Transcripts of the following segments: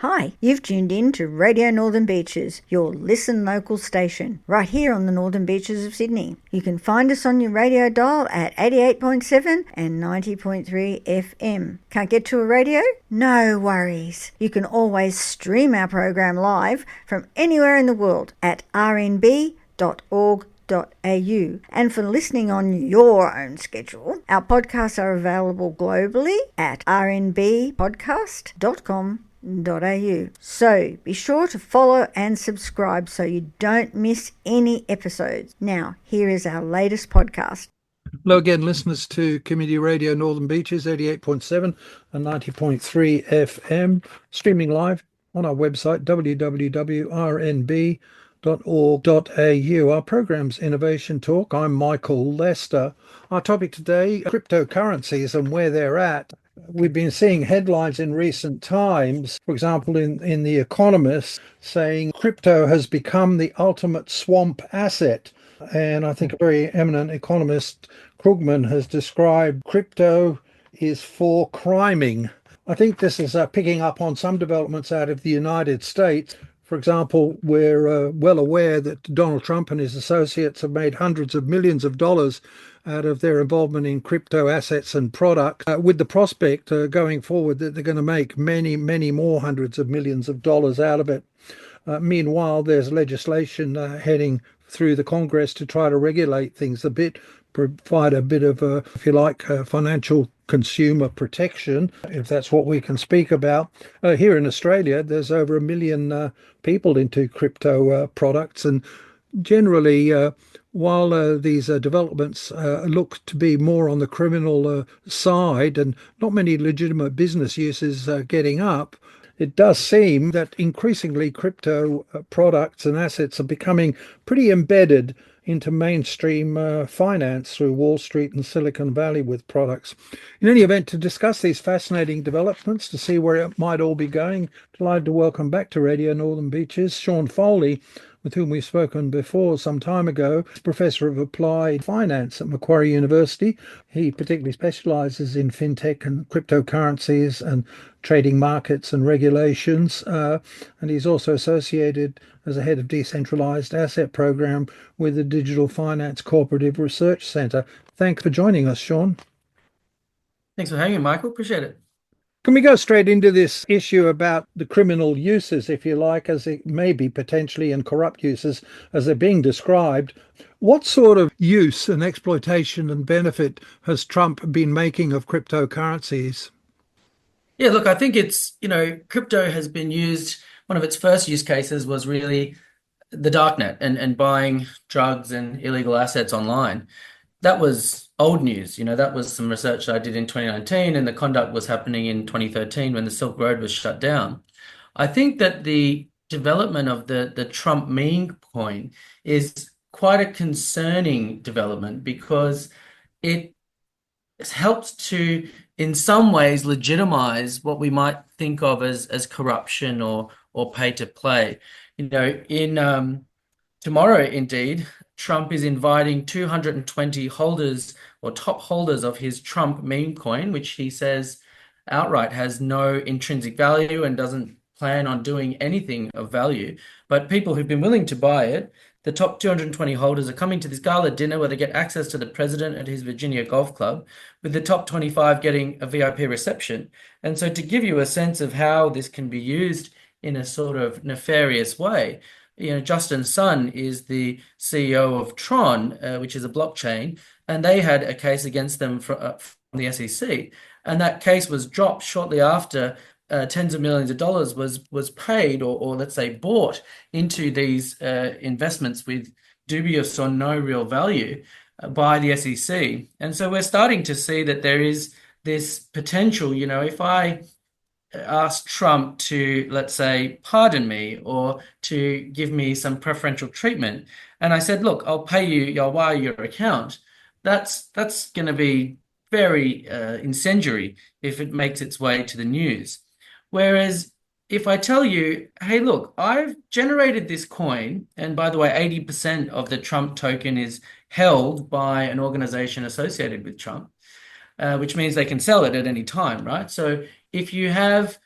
Hi, you've tuned in to Radio Northern Beaches, your Listen Local station, right here on the Northern Beaches of Sydney. You can find us on your radio dial at 88.7 and 90.3 FM. Can't get to a radio? No worries. You can always stream our program live from anywhere in the world at rnb.org.au. And for listening on your own schedule, our podcasts are available globally at rnbpodcast.com.au. So be sure to follow and subscribe so you don't miss any episodes. Now, here is our latest podcast. Hello again, listeners to Community Radio Northern Beaches, 88.7 and 90.3 FM, streaming live on our website, www.rnb.org.au. Our program's Innovation Talk. I'm Michael Lester. Our topic today, cryptocurrencies and where they're at. We've been seeing headlines in recent times, for example, in The Economist, saying crypto has become the ultimate swamp asset. And I think a very eminent economist, Krugman, has described crypto is for criming. I think this is picking up on some developments out of the United States. For example, we're well aware that Donald Trump and his associates have made hundreds of millions of dollars out of their involvement in crypto assets and products, with the prospect going forward that they're going to make many, many more hundreds of millions of dollars out of it. Meanwhile, there's legislation heading through the Congress to try to regulate things a bit, provide a bit of, if you like, financial consumer protection, if that's what we can speak about. Here in Australia, there's over 1 million people into crypto products, and generally, while these developments look to be more on the criminal side and not many legitimate business uses getting up, it does seem that increasingly crypto products and assets are becoming pretty embedded into mainstream finance through Wall Street and Silicon Valley with products. In any event, to discuss these fascinating developments, to see where it might all be going, delighted to welcome back to Radio Northern Beaches Sean Foley, with whom we've spoken before some time ago, Professor of Applied Finance at Macquarie University. He particularly specializes in fintech and cryptocurrencies and trading markets and regulations. And he's also associated as a head of decentralized asset program with the Digital Finance Cooperative Research Center. Thanks for joining us, Sean. Thanks for having me, Michael. Appreciate it. Can we go straight into this issue about the criminal uses, if you like, as it may be potentially, and corrupt uses as they're being described? What sort of use and exploitation and benefit has Trump been making of cryptocurrencies? Yeah, look, I think crypto has been used. One of its first use cases was really the darknet and buying drugs and illegal assets online. That was old news. That was some research that I did in 2019, and the conduct was happening in 2013 when the Silk Road was shut down. I think that the development of the Trump meme coin is quite a concerning development because it helps to, in some ways, legitimize what we might think of as corruption or pay to play. Tomorrow, indeed, Trump is inviting 220 holders or top holders of his Trump meme coin, which he says outright has no intrinsic value and doesn't plan on doing anything of value. But people who've been willing to buy it, the top 220 holders, are coming to this gala dinner where they get access to the president at his Virginia golf club, with the top 25 getting a VIP reception. And so to give you a sense of how this can be used in a sort of nefarious way, Justin Sun is the CEO of Tron, which is a blockchain, and they had a case against them from the SEC. And that case was dropped shortly after tens of millions of dollars was paid or let's say bought into these investments with dubious or no real value by the SEC. And so we're starting to see that there is this potential, if I ask Trump to, let's say, pardon me or to give me some preferential treatment, and I said, look, I'll pay you, I'll wire your account, that's going to be very incendiary if it makes its way to the news. Whereas if I tell you, hey, look, I've generated this coin, and by the way, 80% of the Trump token is held by an organization associated with Trump, which means they can sell it at any time, right? So if you have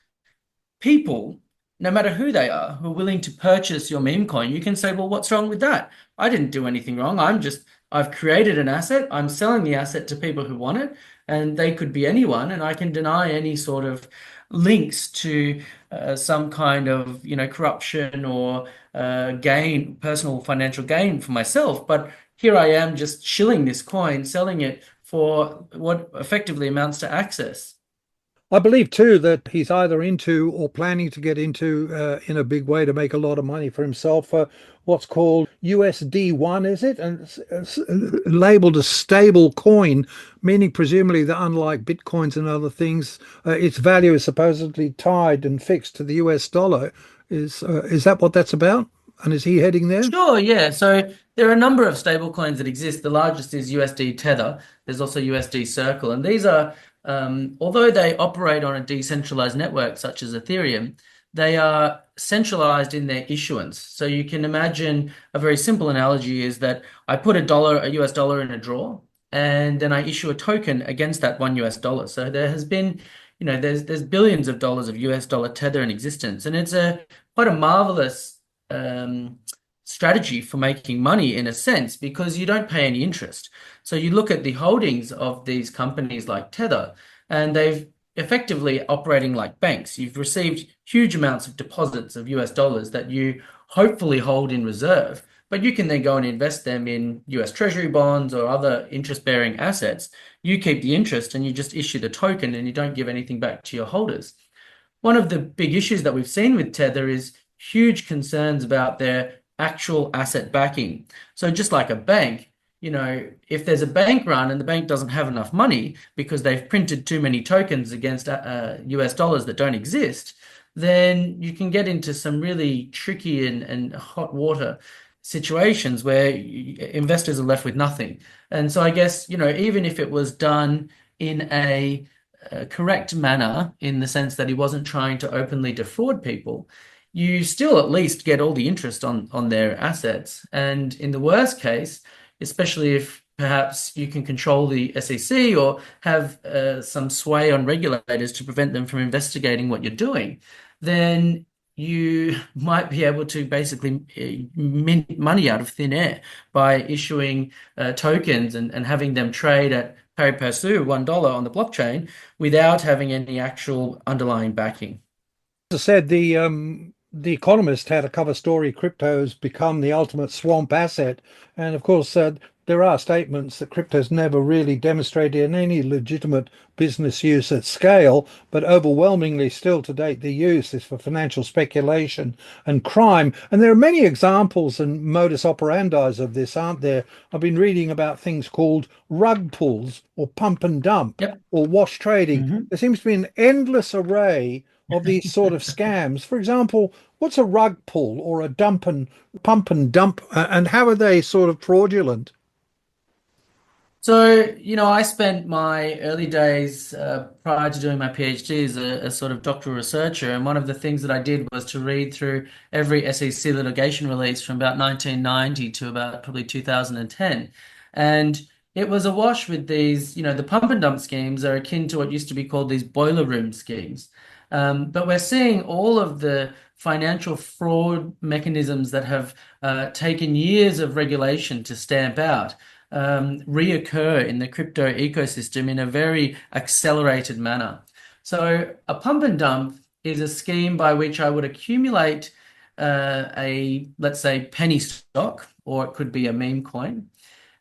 people no matter who they are, who are willing to purchase your meme coin, you can say, well, what's wrong with that? I didn't do anything wrong. I've created an asset. I'm selling the asset to people who want it, and they could be anyone, and I can deny any sort of links to some kind of, corruption or gain, personal financial gain for myself. But here I am just shilling this coin, selling it for what effectively amounts to access. I believe too that he's either into or planning to get into in a big way to make a lot of money for himself. What's called USD1, is it? And it's labeled a stable coin, meaning presumably that unlike bitcoins and other things, its value is supposedly tied and fixed to the US dollar. Is that what that's about? And is he heading there? Sure, yeah. So there are a number of stable coins that exist. The largest is USD Tether. There's also USD Circle. And these are, although they operate on a decentralized network such as Ethereum, they are centralized in their issuance. So you can imagine a very simple analogy is that I put a US dollar in a drawer, and then I issue a token against that one US dollar. So there has been, there's billions of dollars of US dollar Tether in existence. And it's quite a marvelous strategy for making money in a sense because you don't pay any interest. So you look at the holdings of these companies like Tether, and they've effectively operating like banks. You've received huge amounts of deposits of US dollars that you hopefully hold in reserve, but you can then go and invest them in US Treasury bonds or other interest-bearing assets. You keep the interest and you just issue the token and you don't give anything back to your holders. One of the big issues that we've seen with Tether is huge concerns about their actual asset backing. So just like a bank, if there's a bank run and the bank doesn't have enough money because they've printed too many tokens against US dollars that don't exist, then you can get into some really tricky and hot water situations where investors are left with nothing. And so I guess, even if it was done in a correct manner, in the sense that he wasn't trying to openly defraud people, you still at least get all the interest on their assets. And in the worst case, especially if perhaps you can control the SEC or have some sway on regulators to prevent them from investigating what you're doing, then you might be able to basically mint money out of thin air by issuing tokens and having them trade at pari passu, $1 on the blockchain, without having any actual underlying backing. As I said, the Economist had a cover story, crypto's become the ultimate swamp asset. And of course, there are statements that crypto's never really demonstrated in any legitimate business use at scale, but overwhelmingly still to date, the use is for financial speculation and crime. And there are many examples and modus operandi of this, aren't there? I've been reading about things called rug pulls or pump and dump Yep. or wash trading. Mm-hmm. There seems to be an endless array of these sort of scams. For example, what's a rug pull or a pump and dump, and how are they sort of fraudulent? So, I spent my early days prior to doing my PhD as a sort of doctoral researcher, and one of the things that I did was to read through every SEC litigation release from about 1990 to about probably 2010. And it was awash with these, the pump and dump schemes are akin to what used to be called these boiler room schemes. But we're seeing all of the financial fraud mechanisms that have taken years of regulation to stamp out reoccur in the crypto ecosystem in a very accelerated manner. So a pump and dump is a scheme by which I would accumulate let's say, penny stock, or it could be a meme coin,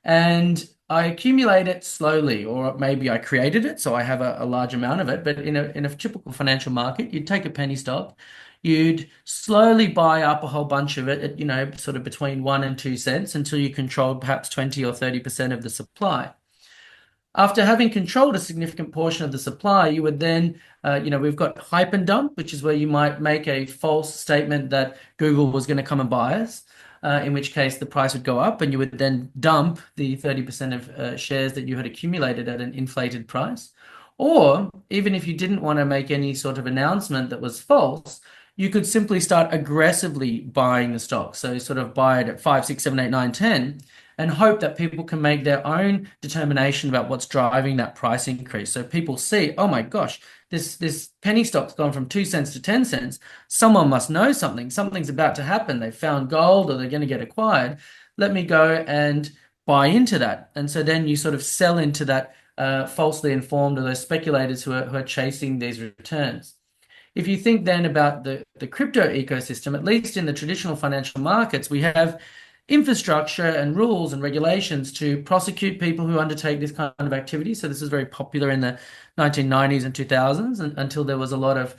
and I accumulate it slowly, or maybe I created it, so I have a large amount of it. But in a typical financial market, you'd take a penny stock, you'd slowly buy up a whole bunch of it at, sort of between 1 and 2 cents until you controlled perhaps 20 or 30% of the supply. After having controlled a significant portion of the supply, you would then, we've got hype and dump, which is where you might make a false statement that Google was going to come and buy us. In which case the price would go up and you would then dump the 30% of shares that you had accumulated at an inflated price. Or even if you didn't want to make any sort of announcement that was false, you could simply start aggressively buying the stock. So sort of buy it at 5, 6, 7, 8, 9, 10, and hope that people can make their own determination about what's driving that price increase. So people see, oh my gosh, this penny stock's gone from 2 cents to 10 cents. Someone must know something. Something's about to happen. They found gold or they're going to get acquired. Let me go and buy into that. And so then you sort of sell into that falsely informed, or those speculators who are chasing these returns. If you think then about the crypto ecosystem, at least in the traditional financial markets, we have infrastructure and rules and regulations to prosecute people who undertake this kind of activity. So this is very popular in the 1990s and 2000s, until there was a lot of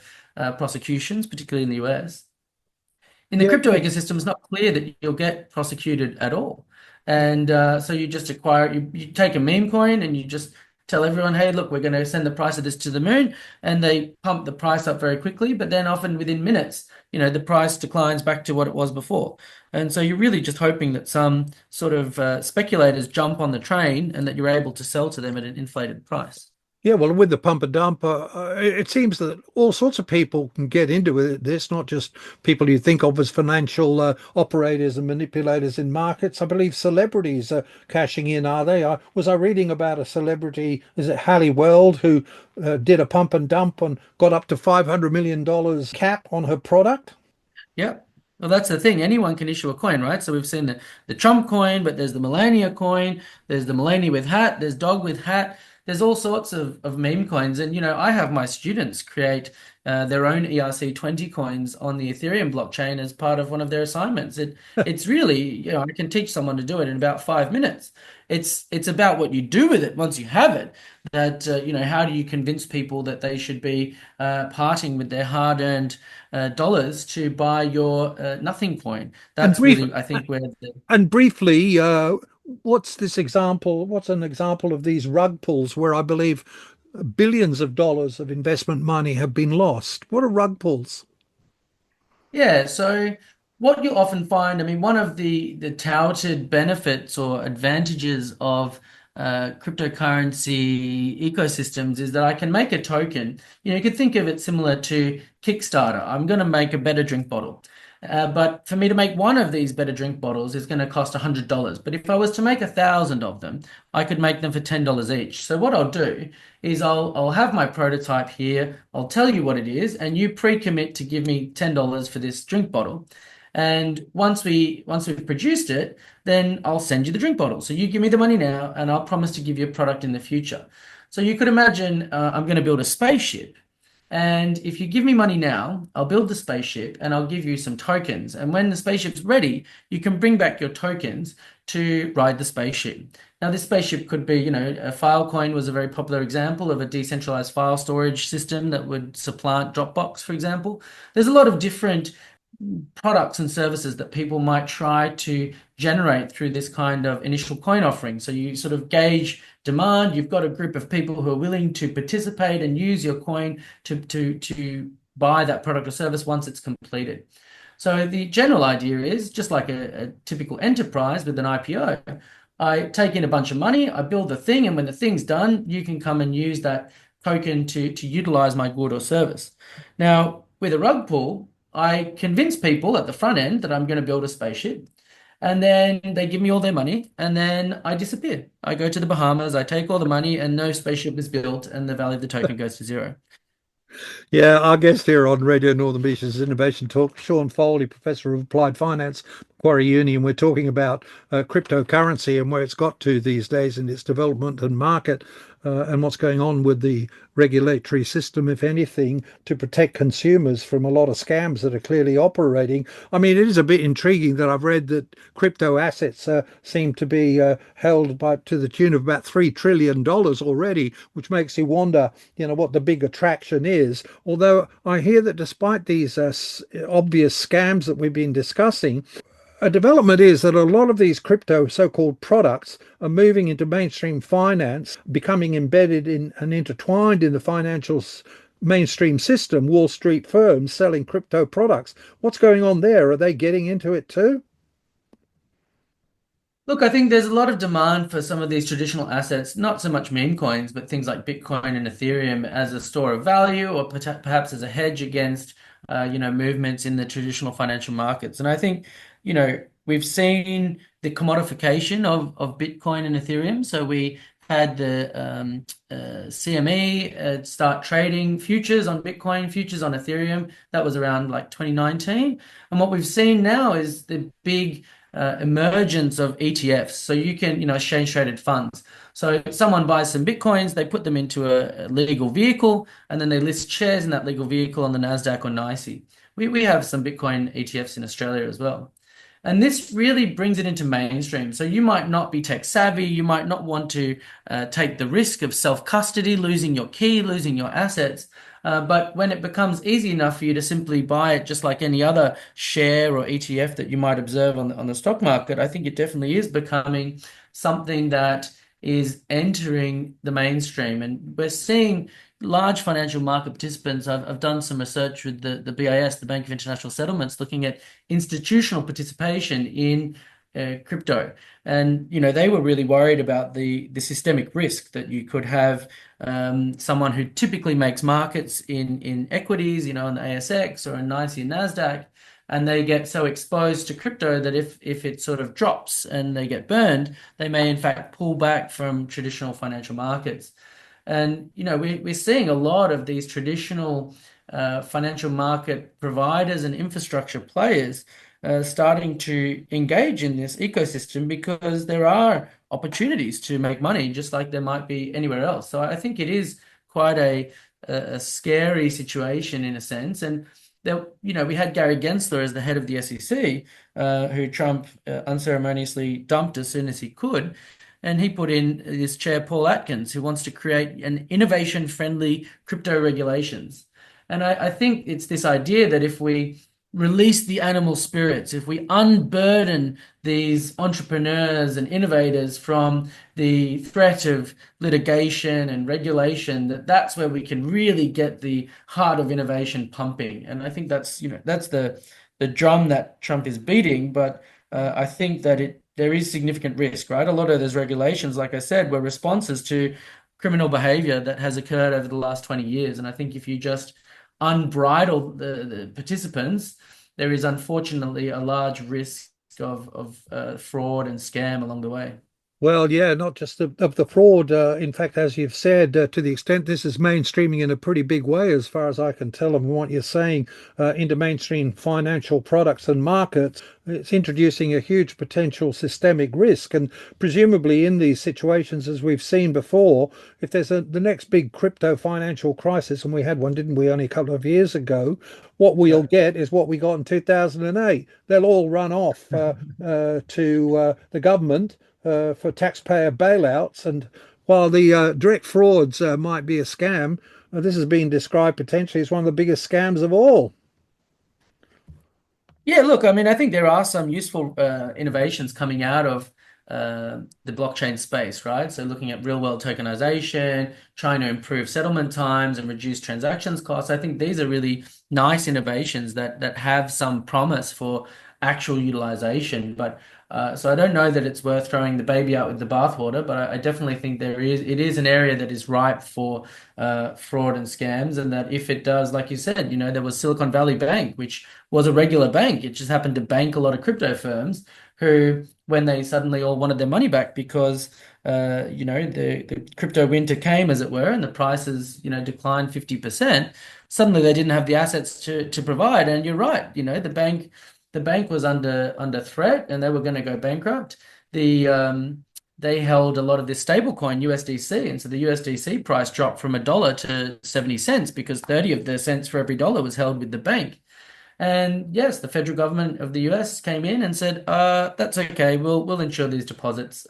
prosecutions, particularly in the US. In the Yeah, crypto ecosystem, it's not clear that you'll get prosecuted at all. And so you just you take a meme coin and you just tell everyone, hey, look, we're going to send the price of this to the moon. And they pump the price up very quickly. But then often within minutes, the price declines back to what it was before. And so you're really just hoping that some sort of speculators jump on the train and that you're able to sell to them at an inflated price. yeah. Well, with the pump and dump, it seems that all sorts of people can get into it. This, not just people you think of as financial operators and manipulators in markets. I believe celebrities are cashing in, are they? I reading about a celebrity, is it Hallie Weld, who did a pump and dump and got up to $500 million cap on her product? Yeah. Well, that's the thing. Anyone can issue a coin, right? So we've seen the Trump coin, but there's the Melania coin, there's the Melania with hat, there's dog with hat. There's all sorts of meme coins. And, I have my students create their own ERC20 coins on the Ethereum blockchain as part of one of their assignments. It's really, I can teach someone to do it in about 5 minutes. It's about what you do with it once you have it. That, how do you convince people that they should be parting with their hard-earned dollars to buy your nothing coin? And That's brief really, I think, where the and briefly, what's this example? What's an example of these rug pulls where I believe billions of dollars of investment money have been lost? What are rug pulls? Yeah, so what you often find, I mean, one of the touted benefits or advantages of cryptocurrency ecosystems is that I can make a token. You could think of it similar to Kickstarter. I'm going to make a better drink bottle. But for me to make one of these better drink bottles is going to cost $100. But if I was to make 1,000 of them, I could make them for $10 each. So what I'll do is I'll have my prototype here. I'll tell you what it is, and you pre-commit to give me $10 for this drink bottle. And once we've produced it, then I'll send you the drink bottle. So you give me the money now, and I'll promise to give you a product in the future. So you could imagine I'm going to build a spaceship. And if you give me money now, I'll build the spaceship and I'll give you some tokens. And when the spaceship's ready, you can bring back your tokens to ride the spaceship. Now, this spaceship could be, a Filecoin was a very popular example of a decentralized file storage system that would supplant Dropbox, for example. There's a lot of different products and services that people might try to generate through this kind of initial coin offering. So you sort of gauge demand. You've got a group of people who are willing to participate and use your coin to buy that product or service once it's completed. So the general idea is just like a typical enterprise with an IPO. I take in a bunch of money, I build the thing, and when the thing's done, you can come and use that token to utilize my good or service. Now, with a rug pull, I convince people at the front end that I'm going to build a spaceship, and then they give me all their money, and then I disappear. I go to the Bahamas, I take all the money, and no spaceship is built, and the value of the token goes to zero. Yeah, our guest here on Radio Northern Beaches Innovation Talk, Sean Foley, Professor of Applied Finance, Macquarie Uni, and we're talking about cryptocurrency and where it's got to these days in its development and market, and what's going on with the regulatory system, if anything, to protect consumers from a lot of scams that are clearly operating. I mean, it is a bit intriguing that I've read that crypto assets seem to be held by to the tune of about $3 trillion already, which makes you wonder, what the big attraction is. Although I hear that despite these obvious scams that we've been discussing, a development is that a lot of these crypto so-called products are moving into mainstream finance, becoming embedded in and intertwined in the financial mainstream system, Wall Street firms selling crypto products. What's going on there? Are they getting into it too? Look, I think there's a lot of demand for some of these traditional assets, not so much meme coins, but things like Bitcoin and Ethereum as a store of value or perhaps as a hedge against, movements in the traditional financial markets. And I think, we've seen the commodification of Bitcoin and Ethereum. So we had the CME start trading futures on Bitcoin, futures on Ethereum. That was around like 2019. And what we've seen now is the big emergence of ETFs. So you can, exchange traded funds. So someone buys some Bitcoins, they put them into a legal vehicle, and then they list shares in that legal vehicle on the NASDAQ or NYSE. We have some Bitcoin ETFs in Australia as well. And this really brings it into mainstream. So you might not be tech savvy, you might not want to take the risk of self-custody, losing your key, losing your assets. But when it becomes easy enough for you to simply buy it just like any other share or ETF that you might observe on the stock market, I think it definitely is becoming something that is entering the mainstream. And we're seeing large financial market participants. I've done some research with the BIS, the Bank of International Settlements, looking at institutional participation in crypto. And, they were really worried about the systemic risk that you could have someone who typically makes markets in equities, in the ASX or in NYSE and NASDAQ, and they get so exposed to crypto that if it sort of drops and they get burned, they may in fact pull back from traditional financial markets. And we're seeing a lot of these traditional financial market providers and infrastructure players starting to engage in this ecosystem because there are opportunities to make money just like there might be anywhere else. So I think it is quite a scary situation in a sense. And there, we had Gary Gensler as the head of the SEC, who Trump unceremoniously dumped as soon as he could. And he put in this chair, Paul Atkins, who wants to create an innovation-friendly crypto regulations. And I think it's this idea that if we release the animal spirits, if we unburden these entrepreneurs and innovators from the threat of litigation and regulation, that's where we can really get the heart of innovation pumping. And I think that's the drum that Trump is beating, but I think that there is significant risk, right? A lot of those regulations, like I said, were responses to criminal behavior that has occurred over the last 20 years. And I think if you just unbridle the participants, there is unfortunately a large risk of fraud and scam along the way. Well, yeah, not just of the fraud. In fact, as you've said, to the extent this is mainstreaming in a pretty big way, as far as I can tell from what you're saying, into mainstream financial products and markets, it's introducing a huge potential systemic risk. And presumably in these situations, as we've seen before, if there's the next big crypto financial crisis, and we had one, didn't we, only a couple of years ago, what we'll get is what we got in 2008. They'll all run off to the government for taxpayer bailouts. And while the direct frauds might be a scam, this has been described potentially as one of the biggest scams of all. Yeah, look, I mean, I think there are some useful innovations coming out of the blockchain space, right? So looking at real world tokenization, trying to improve settlement times and reduce transactions costs. I think these are really nice innovations that have some promise for actual utilization. But so I don't know that it's worth throwing the baby out with the bathwater, but I definitely think it is an area that is ripe for fraud and scams, and that if it does, like you said, there was Silicon Valley Bank, which was a regular bank. It just happened to bank a lot of crypto firms who, when they suddenly all wanted their money back because the crypto winter came, as it were, and the prices declined 50%, suddenly they didn't have the assets to provide. And you're right, the bank was under threat and they were going to go bankrupt. They held a lot of this stablecoin USDC, and so the USDC price dropped from $1 to 70 cents because 30 of the cents for every dollar was held with the bank. And yes, the federal government of the US came in and said, "That's okay. We'll insure these deposits.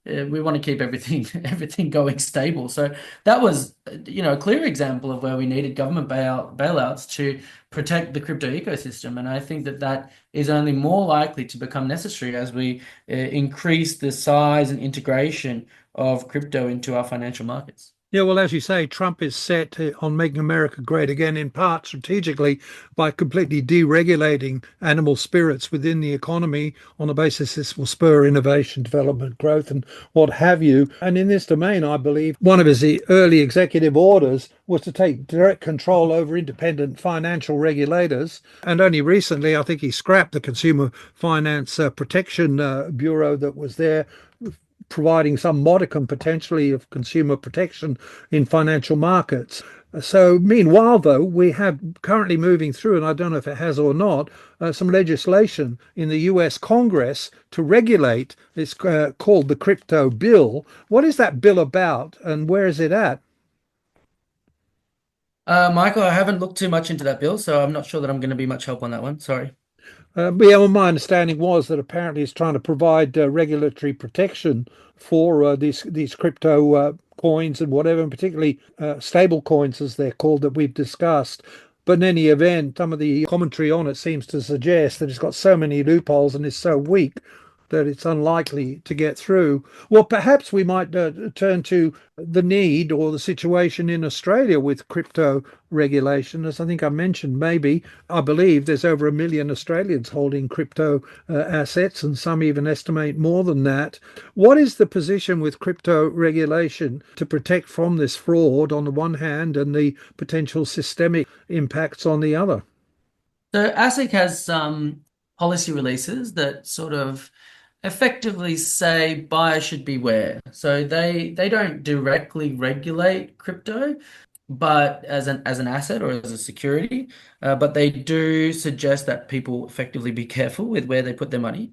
We want to keep everything going stable." So that was, a clear example of where we needed government bailouts to protect the crypto ecosystem. And I think that is only more likely to become necessary as we increase the size and integration of crypto into our financial markets. Yeah, well, as you say, Trump is set on making America great again, in part strategically by completely deregulating animal spirits within the economy on the basis this will spur innovation, development, growth, and what have you. And in this domain, I believe one of his early executive orders was to take direct control over independent financial regulators. And only recently, I think he scrapped the Consumer Finance Protection Bureau that was there, providing some modicum potentially of consumer protection in financial markets. So, meanwhile, though, we have currently moving through, and I don't know if it has or not, some legislation in the US Congress to regulate. It's called the crypto bill. What is that bill about, and where is it at? Michael, I haven't looked too much into that bill, so I'm not sure that I'm going to be much help on that one. Sorry. But yeah, well, my understanding was that apparently it's trying to provide regulatory protection for these crypto coins and whatever, and particularly stable coins as they're called that we've discussed. But in any event, some of the commentary on it seems to suggest that it's got so many loopholes and is so weak that it's unlikely to get through. Well, perhaps we might turn to the need or the situation in Australia with crypto regulation. As I think I mentioned, maybe I believe there's over 1 million Australians holding crypto assets, and some even estimate more than that. What is the position with crypto regulation to protect from this fraud on the one hand and the potential systemic impacts on the other? So ASIC has some policy releases that sort of effectively say buyer should beware. So they don't directly regulate crypto, but as an asset or as a security, but they do suggest that people effectively be careful with where they put their money.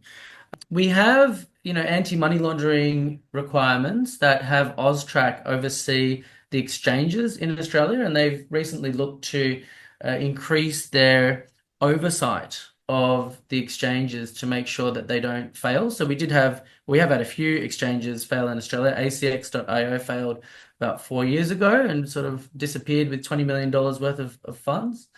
We have, anti-money laundering requirements that have AUSTRAC oversee the exchanges in Australia, and they've recently looked to increase their oversight of the exchanges to make sure that they don't fail. So we have had a few exchanges fail in Australia. ACX.io failed about 4 years ago and sort of disappeared with $20 million worth of funds.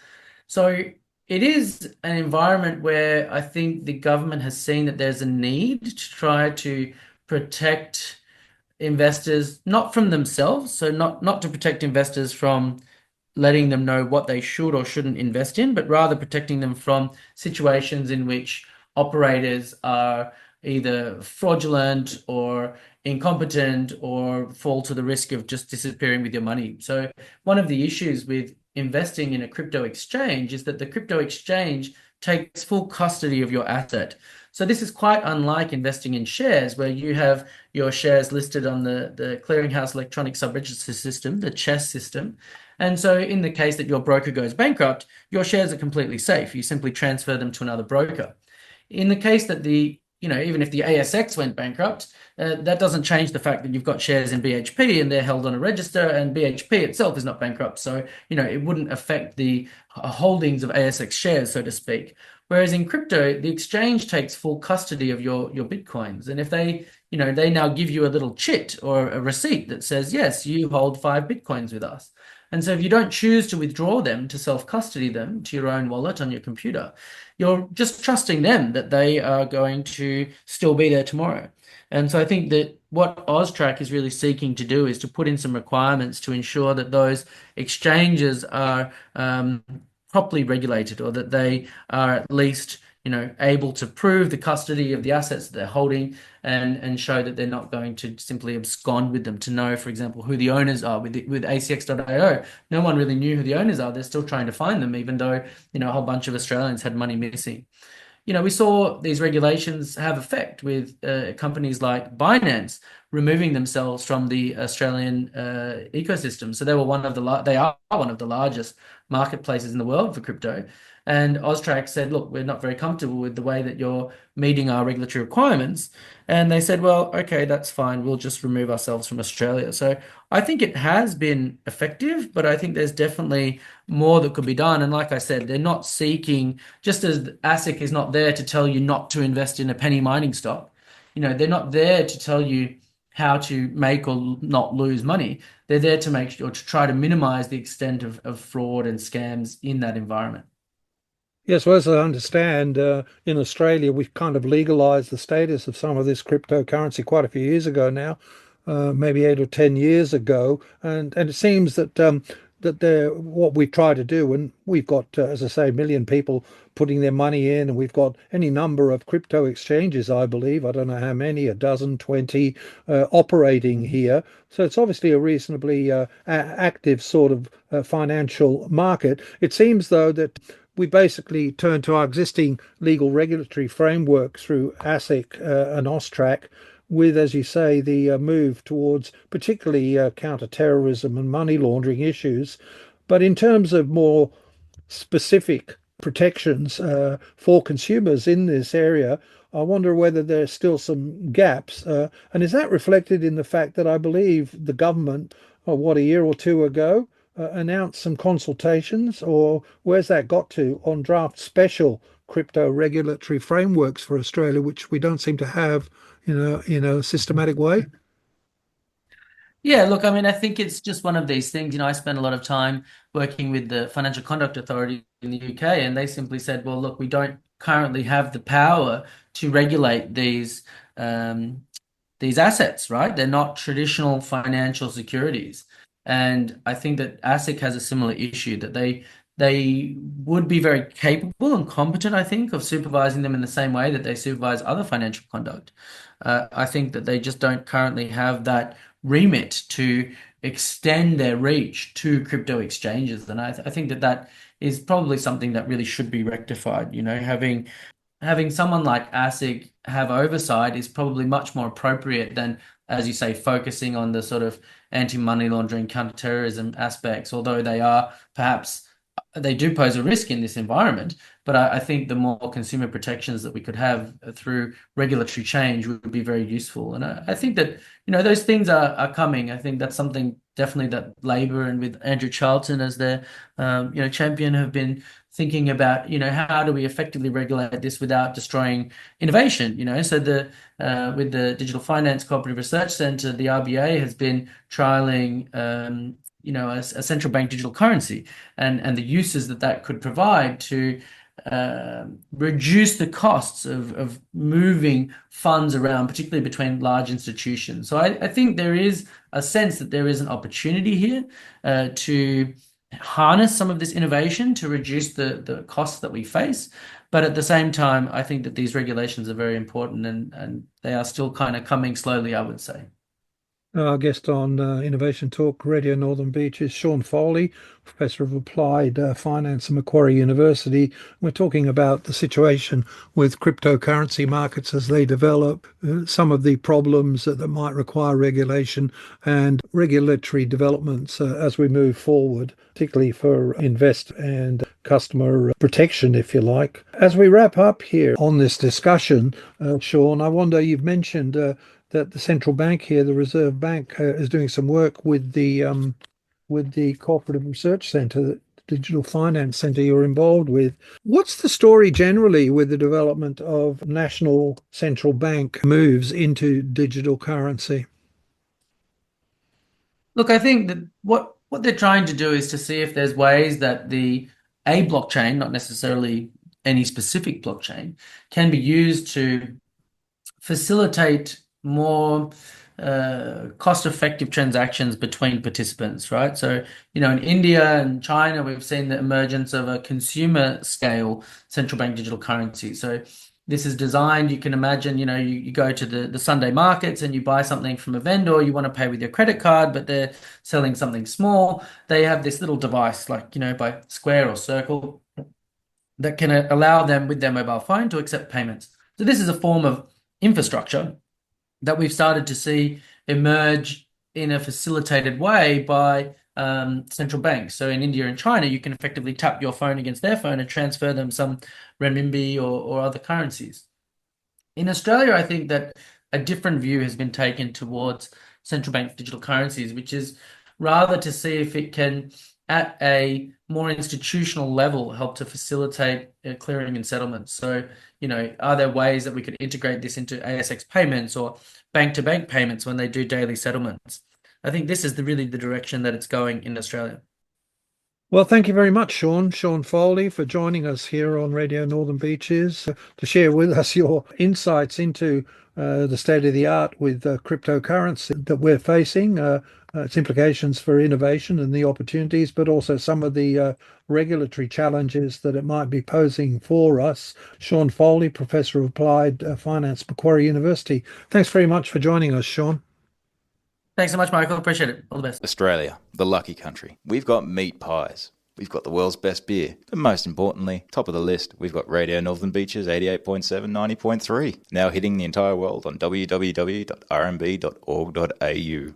So it is an environment where I think the government has seen that there's a need to try to protect investors, not from themselves, so not to protect investors from letting them know what they should or shouldn't invest in, but rather protecting them from situations in which operators are either fraudulent or incompetent or fall to the risk of just disappearing with your money. So one of the issues with investing in a crypto exchange is that the crypto exchange takes full custody of your asset. So this is quite unlike investing in shares, where you have your shares listed on the Clearinghouse Electronic Subregister System, the CHESS system. And so in the case that your broker goes bankrupt, your shares are completely safe. You simply transfer them to another broker. In the case that even if the ASX went bankrupt, that doesn't change the fact that you've got shares in BHP and they're held on a register, and BHP itself is not bankrupt. So, it wouldn't affect the holdings of ASX shares, so to speak. Whereas in crypto, the exchange takes full custody of your Bitcoins. And if they now give you a little chit or a receipt that says, yes, you hold 5 Bitcoins with us. And so if you don't choose to withdraw them, to self-custody them to your own wallet on your computer, you're just trusting them that they are going to still be there tomorrow. And so I think that what AUSTRAC is really seeking to do is to put in some requirements to ensure that those exchanges are properly regulated, or that they are at least able to prove the custody of the assets that they're holding, and show that they're not going to simply abscond with them. To know, for example, who the owners are. With ACX.io, no one really knew who the owners are. They're still trying to find them, even though a whole bunch of Australians had money missing. We saw these regulations have effect with companies like Binance removing themselves from the Australian ecosystem. So they are one of the largest marketplaces in the world for crypto. And AUSTRAC said, look, we're not very comfortable with the way that you're meeting our regulatory requirements. And they said, well, okay, that's fine. We'll just remove ourselves from Australia. So I think it has been effective, but I think there's definitely more that could be done. And like I said, they're not seeking, just as ASIC is not there to tell you not to invest in a penny mining stock, they're not there to tell you how to make or not lose money. They're there to make sure to try to minimize the extent of fraud and scams in that environment. Yes, well, as I understand, in Australia, we've kind of legalized the status of some of this cryptocurrency quite a few years ago now. maybe 8 or 10 years ago, and it seems that what we try to do, and we've got, as I say, a million people putting their money in, and we've got any number of crypto exchanges, I believe. I don't know how many, a dozen, 20, operating here. So it's obviously a reasonably active sort of financial market. It seems, though, that we basically turn to our existing legal regulatory framework through ASIC and AUSTRAC, with, as you say, the move towards particularly counter-terrorism and money laundering issues. But in terms of more specific protections for consumers in this area, I wonder whether there's still some gaps. And is that reflected in the fact that I believe the government, a year or two ago, announced some consultations, or where's that got to on draft special crypto regulatory frameworks for Australia, which we don't seem to have in a systematic way? Yeah, look, I mean, I think it's just one of these things. I spent a lot of time working with the Financial Conduct Authority in the UK, and they simply said, well, look, we don't currently have the power to regulate these assets, right? They're not traditional financial securities. And I think that ASIC has a similar issue, that they would be very capable and competent, I think, of supervising them in the same way that they supervise other financial conduct. I think that they just don't currently have that remit to extend their reach to crypto exchanges. And I think that that is probably something that really should be rectified. Having someone like ASIC have oversight is probably much more appropriate than, as you say, focusing on the sort of anti-money laundering, counterterrorism aspects, although they do pose a risk in this environment. But I think the more consumer protections that we could have through regulatory change would be very useful. And I think that, those things are coming. I think that's something definitely that Labor, and with Andrew Charlton as their, champion, have been thinking about, how do we effectively regulate this without destroying innovation? So with the Digital Finance Cooperative Research Centre, the RBA has been trialing a central bank digital currency, and the uses that could provide to reduce the costs of moving funds around, particularly between large institutions. So I think there is a sense that there is an opportunity here to harness some of this innovation to reduce the costs that we face. But at the same time, I think that these regulations are very important, and they are still kind of coming slowly, I would say. Our guest on Innovation Talk Radio Northern Beach is Sean Foley, Professor of Applied Finance at Macquarie University. We're talking about the situation with cryptocurrency markets as they develop, some of the problems that might require regulation, and regulatory developments as we move forward, particularly for invest and customer protection, if you like. As we wrap up here on this discussion, Sean, I wonder, you've mentioned that the central bank here, the Reserve Bank, is doing some work with the Cooperative Research Centre, the Digital Finance Centre you're involved with. What's the story generally with the development of national central bank moves into digital currency? Look, I think that what they're trying to do is to see if there's ways that a blockchain, not necessarily any specific blockchain, can be used to facilitate more cost-effective transactions between participants, right? So, in India and China, we've seen the emergence of a consumer scale central bank digital currency. So this is designed, you can imagine, you go to the Sunday markets and you buy something from a vendor, you want to pay with your credit card, but they're selling something small. They have this little device, like, by Square or Circle, that can allow them with their mobile phone to accept payments. So this is a form of infrastructure that we've started to see emerge in a facilitated way by central banks. So in India and China, you can effectively tap your phone against their phone and transfer them some renminbi or other currencies. In Australia, I think that a different view has been taken towards central bank digital currencies, which is rather to see if it can, at a more institutional level, help to facilitate clearing and settlements. So, are there ways that we could integrate this into ASX payments or bank-to-bank payments when they do daily settlements? I think this is really the direction that it's going in Australia. Well, thank you very much, Sean Foley, for joining us here on Radio Northern Beaches to share with us your insights into the state of the art with cryptocurrency that we're facing, its implications for innovation and the opportunities, but also some of the regulatory challenges that it might be posing for us. Sean Foley, Professor of Applied Finance, Macquarie University. Thanks very much for joining us, Sean. Thanks so much, Michael. Appreciate it. All the best. Australia, the lucky country. We've got meat pies. We've got the world's best beer. But most importantly, top of the list, we've got Radio Northern Beaches 88.7, 90.3. Now hitting the entire world on www.rmb.org.au.